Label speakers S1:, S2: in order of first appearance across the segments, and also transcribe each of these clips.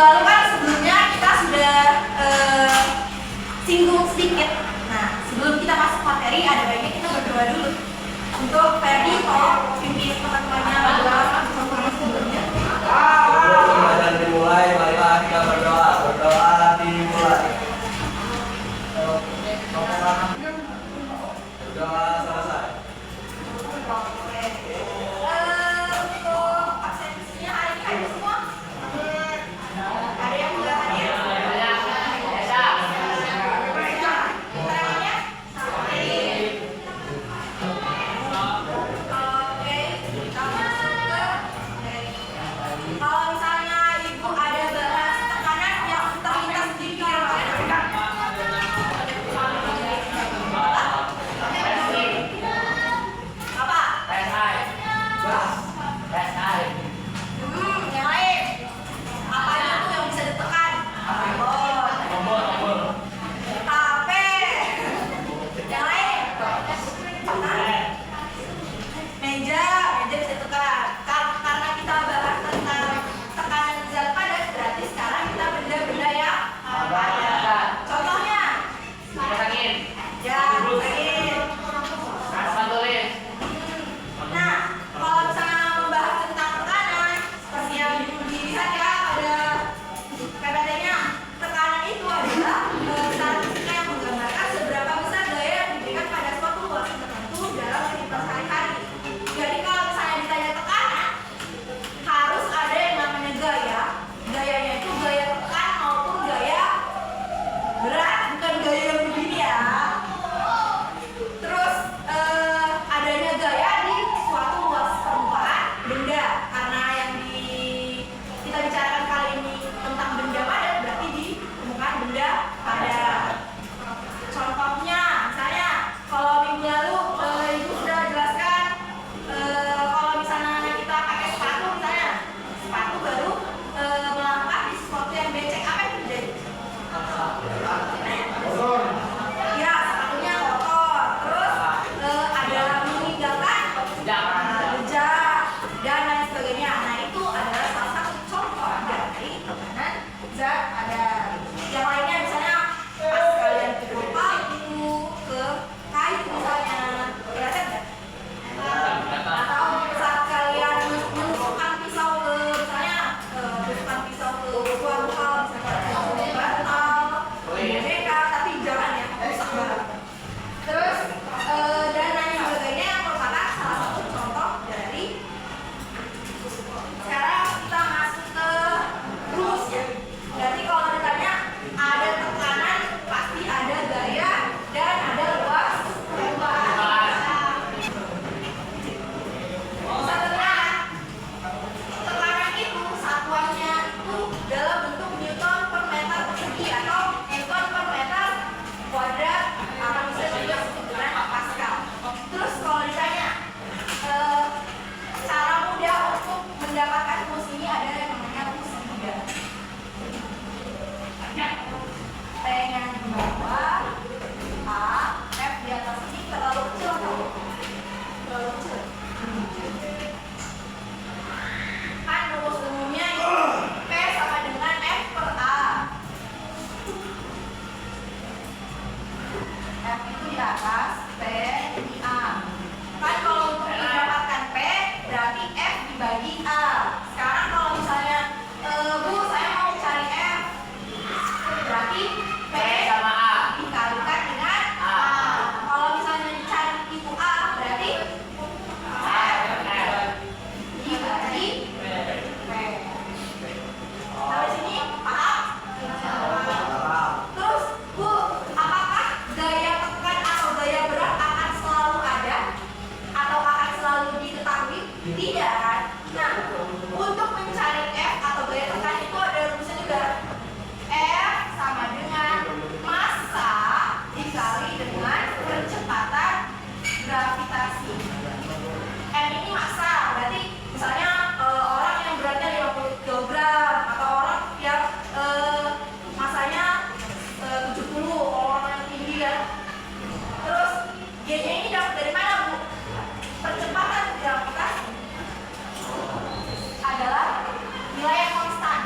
S1: lalu kan sebelumnya kita sudah singgung sedikit. Nah, sebelum kita masuk materi, ada baiknya kita berdoa dulu. Untuk Ferdi, tolong pimpin teman-temannya berdoa sama sebelumnya.
S2: Dan dimulai, marilah kita berdoa. Berdoa dimulai. Berdoa selesai.
S1: Untuk absensinya hari ini ada semua? Ada yang nggak hadir? Keterangannya? Oke, kita masuk ke kalau misalnya ibu ada bahas tekanan yang terlintas di pikiran kalian. Apa? Yang lain. Apa itu yang bisa ditekan? HP. Yang lain. Meja bisa ditekan. Karena kita bahas tentang tekanan zat padat, berarti sekarang kita benda-benda yang padat. Contohnya? Ya, angin. Nah, kalau misalnya membahas tentang tekanan, seperti yang dilihat ya, ada PPT-nya. Tekanan itu adalah statistika yang menggambarkan seberapa besar daya yang diberikan pada suatu luas tertentu dalam kehidupan sehari-hari. Jadi kalau misalnya ditanya tekanan, harus ada yang namanya gaya. Gayanya itu gaya tekan maupun gaya berat, bukan gaya yang begini ya. Terus adanya gaya di suatu luas permukaan benda, karena yang kita bicarakan kali ini tentang benda padat, berarti di permukaan benda padat. Contohnya, misalnya kalau minggu lalu ibu sudah jelaskan kalau misalnya kita pakai sepatu, misalnya sepatu baru melangkah di sesuatu yang becek, apa yang terjadi? Ya, sepatunya kotor. Terus ada meninggalkan jejak dan lain sebagainya. Nah, itu adalah salah satu contoh dari tekanan zat padat. Yang lainnya misalnya pas kalian ke paku, ke kayu misalnya, kelihatan nggak? Atau saat kalian menusukkan pisau ke misalnya menusukkan pisau ke suatu hal, misalnya bantal, boneka, tapi jangan ya, rusak banget. Terus dan lain sebagainya yang merupakan salah satu contoh dari. Sekarang kita masuk ke rumusnya. Berarti kalau ditanya ada tekanan, pasti ada gaya dan ada luas permukaan. Tekanan itu satuannya itu dalam bentuk Newton per meter persegi atau Newton per meter kuadrat, atau bisa juga disebut dengan Pascal. Terus kalau ditanya cara mudah untuk mendapatkan rumus ini ada yang namanya rumus segitiga. P yang di bawah, A, F di atas ini terlalu kecil atau terlalu kecil? Kan rumus umumnya itu P sama dengan F per A. F itu di atas, P di A. Kan kalau untuk mendapatkan P, berarti F dibagi A. Sekarang kalau misalnya, Bu, saya mau cari F, berarti P dikalikan dengan A. Kalau misalnya dicari itu A, berarti F dibagi P. Sampai sini paham? Terus, Bu, apakah gaya tekan atau gaya berat akan selalu ada atau akan selalu diketahui? Tidak kan? Nah, untuk mencari F atau gaya tekan itu ada rumusnya juga. F sama dengan massa dikali dengan percepatan gravitasi. M ini massa, berarti misalnya orang yang beratnya 50 kg atau orang yang massanya 70, orang yang tinggi ya. Terus G-nya ini dapat dari mana, Bu? Percepatan gravitasi adalah nilai yang konstan.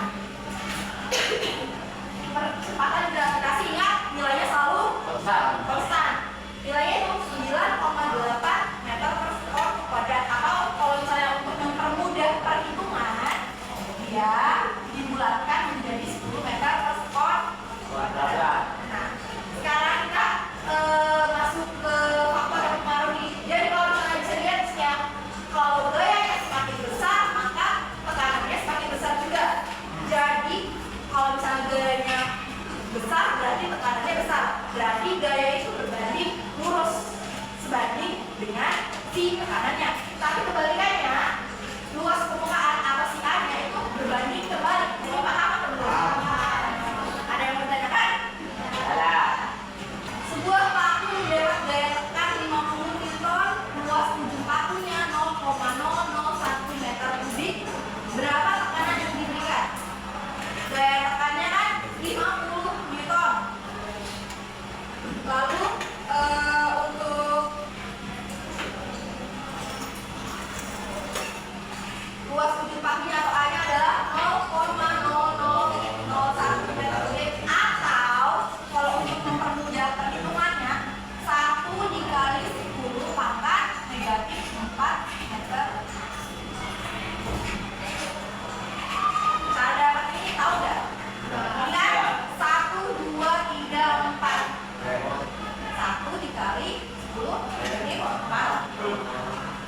S1: 10 negatif 4.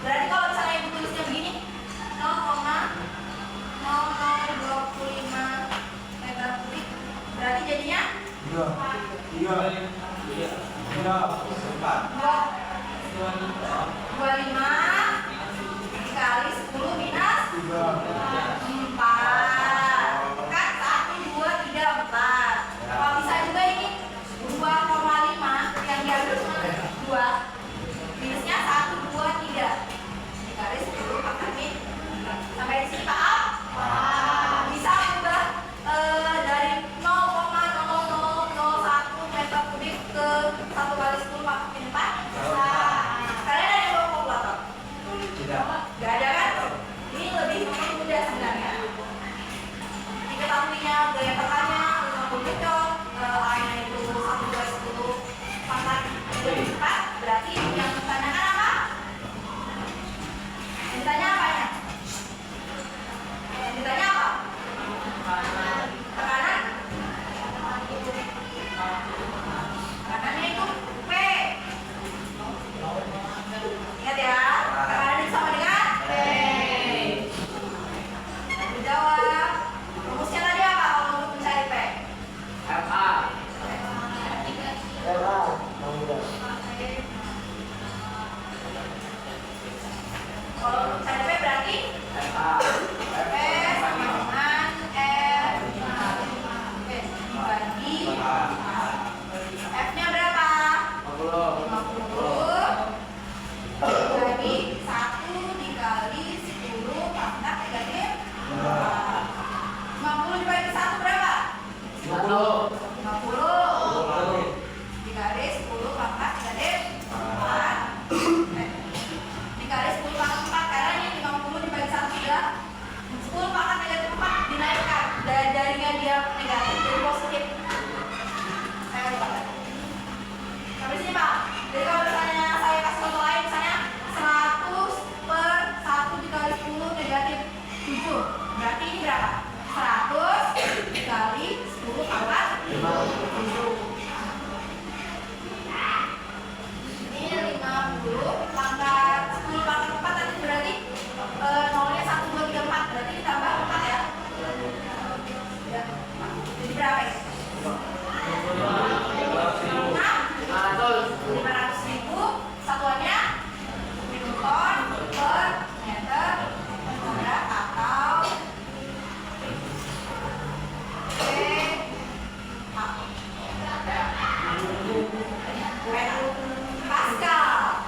S1: Berarti kalau misalnya ibu tulisnya begini 0,0025 meter kubik, berarti jadinya 25 dikali 10 minus 4. Kan 1, 2, 3, 4. Kalau bisa juga ini 2,5 yang diambil cuma 2. Minusnya 1, 2, 3 dikali 10 pangkat 3. Sampai di sini paham? Bisa ubah dari 0,0001 meter kubik ke 1 kali 10 pangkat 4. Kalian ada yang bawa kalkulator?
S2: Tidak.
S1: Gak ada kan? Ini lebih mudah sebenarnya. Diketahuinya gaya tekannya 50 newton, A-nya itu 1 kali 10 pangkat 4. Berarti yang ditanyakan apa? Yang ditanya apa ya? Yang ditanya apa? Tekanan? Tekanannya itu P. Ingat ya, tekanan itu sama dengan P. Jawab. Rumusnya tadi apa kalau untuk mencari P?
S3: FA.
S1: Kalau untuk mencari P berarti
S3: FA.
S1: P sama dengan R dibagi F-nya berapa?
S3: 50.
S1: 50 dibagi 1 dikali 10 pangkat negatif 50 dibagi 1 berapa?
S3: 50.
S1: 50 dikali 10 pangkat negatif 4 dikali 10 pangkat 4 karena ini 50 dibagi 1 sudah 10 pangkat negatif 4 dinaikkan dan jadinya dia negatif jadi positif. Saya lupa. Sampai sini Pak. Jadi kalau misalnya saya kasih contoh lain misalnya 100 per 1 dikali 10 negatif 7. Berarti ini berapa? 100 dikali 10 pangkat 7. Ini 50 pangkat 10 pangkat 4 tadi berarti nolnya 1, 2, 3, 4. Berarti ditambah 4 ya. Ya. Jadi berapa ya? 500.000 satuannya newton per meter kuadrat atau Pascal.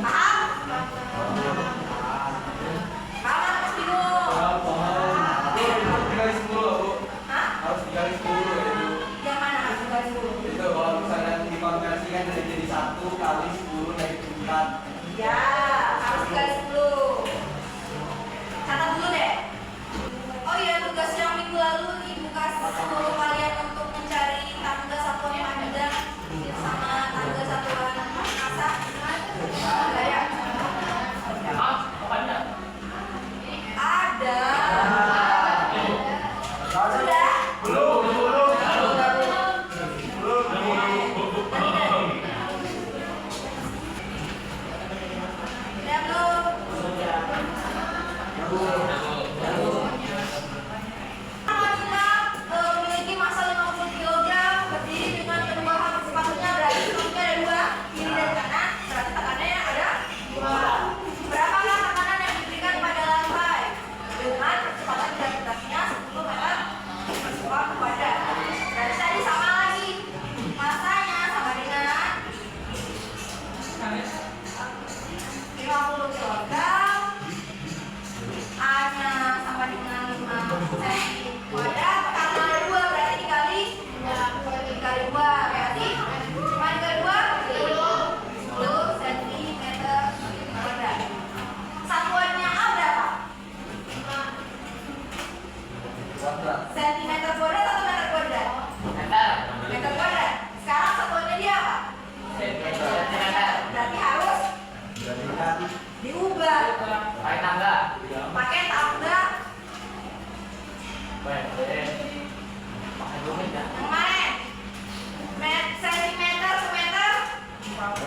S1: Paham? Paham Mas bingung?
S2: Dikali 10 Bu.
S1: Hah?
S2: Harus dikali 10 ya Bu.
S1: Yang mana Mas dikali 10?
S2: Itu kalau misalnya dikonversikan jadi 1 kali 10 negatif 4.
S1: Ya, harus dikali 10. Catat dulu deh. Oh iya, tugas yang minggu lalu Ibu kasih seluruh kalian untuk mencari tangga satuan panjang sama tangga satuan masa. Enggak ya? Ada. Sudah?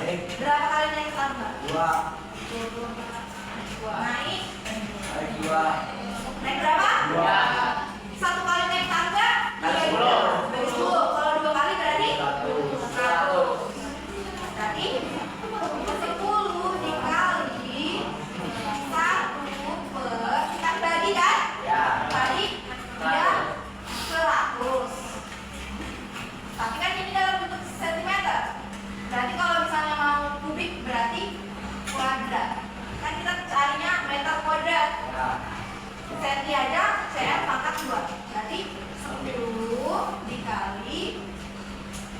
S1: Berapa kali naik tangga?
S2: 2.
S1: Naik.
S2: Naik 2.
S1: Naik berapa?
S3: 2.
S1: 1 kali naik tangga
S3: Bagi 10.
S1: bagi 10. Kalau 2 kali berarti
S3: 100.
S1: berarti 10 dikali 1 per kita bagi kan?
S3: Ya.
S1: Tadi dia 100. Tapi kan ini dalam bentuk sentimeter. Berarti kalau misalnya mau kubik berarti kuadrat. Kan kita carinya meter kuadrat.
S3: Ya.
S1: Senti aja saya pangkat 2. Berarti 10 dikali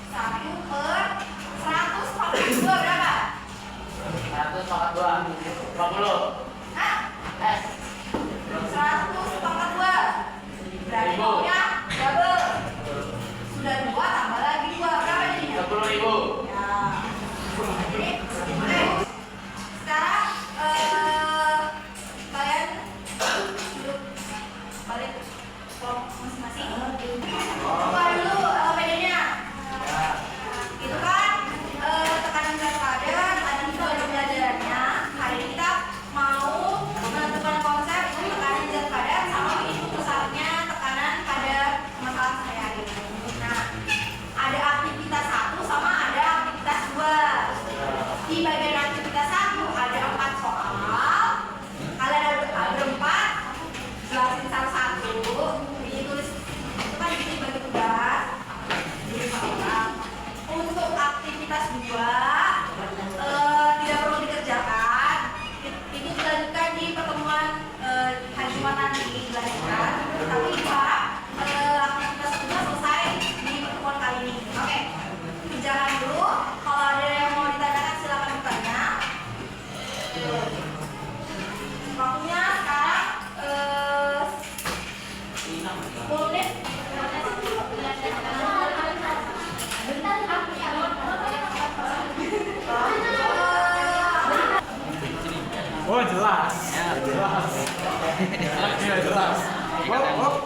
S1: 1 per 100 pangkat 2 berapa?
S3: 100 pangkat 2. 50.
S1: Hah? 100 pangkat 2. Berarti
S3: Ribu.
S1: maunya double. Sudah 2 tambah lagi 2. Berapa jadinya?
S3: 10.000.
S1: Ya. Jadi, oke. Sekarang kalian duduk balik kelompok masing-masing. Buka dulu LPD-nya. Itu kan tekanan berat badan. Tadi kita udah belajarnya. Hari ini kita mau menentukan konsep tekanan berat badan sama menghitung besarnya tekanan pada masalah sehari-hari. Nah, ada aktivitas 1 sama ada aktivitas 2. Di bagian aktivitas 1 ada 4 soal. Kalian ada berempat, jelasin satu-satu, ditulis itu kan dibagi tugas. Jadi 4 orang. Untuk aktivitas 2 tidak perlu dikerjakan. Itu dilanjutkan di pertemuan hari Jumat nanti dilanjutkan. Tapi harap aktivitas 2 selesai di pertemuan kali ini. Oke, kerjakan dulu. Kalau ada yang mau ditanyakan silakan bertanya. Waktunya sekarang 10 menit.
S4: Oh jelas. Jelas. Jelas. Oh, oh.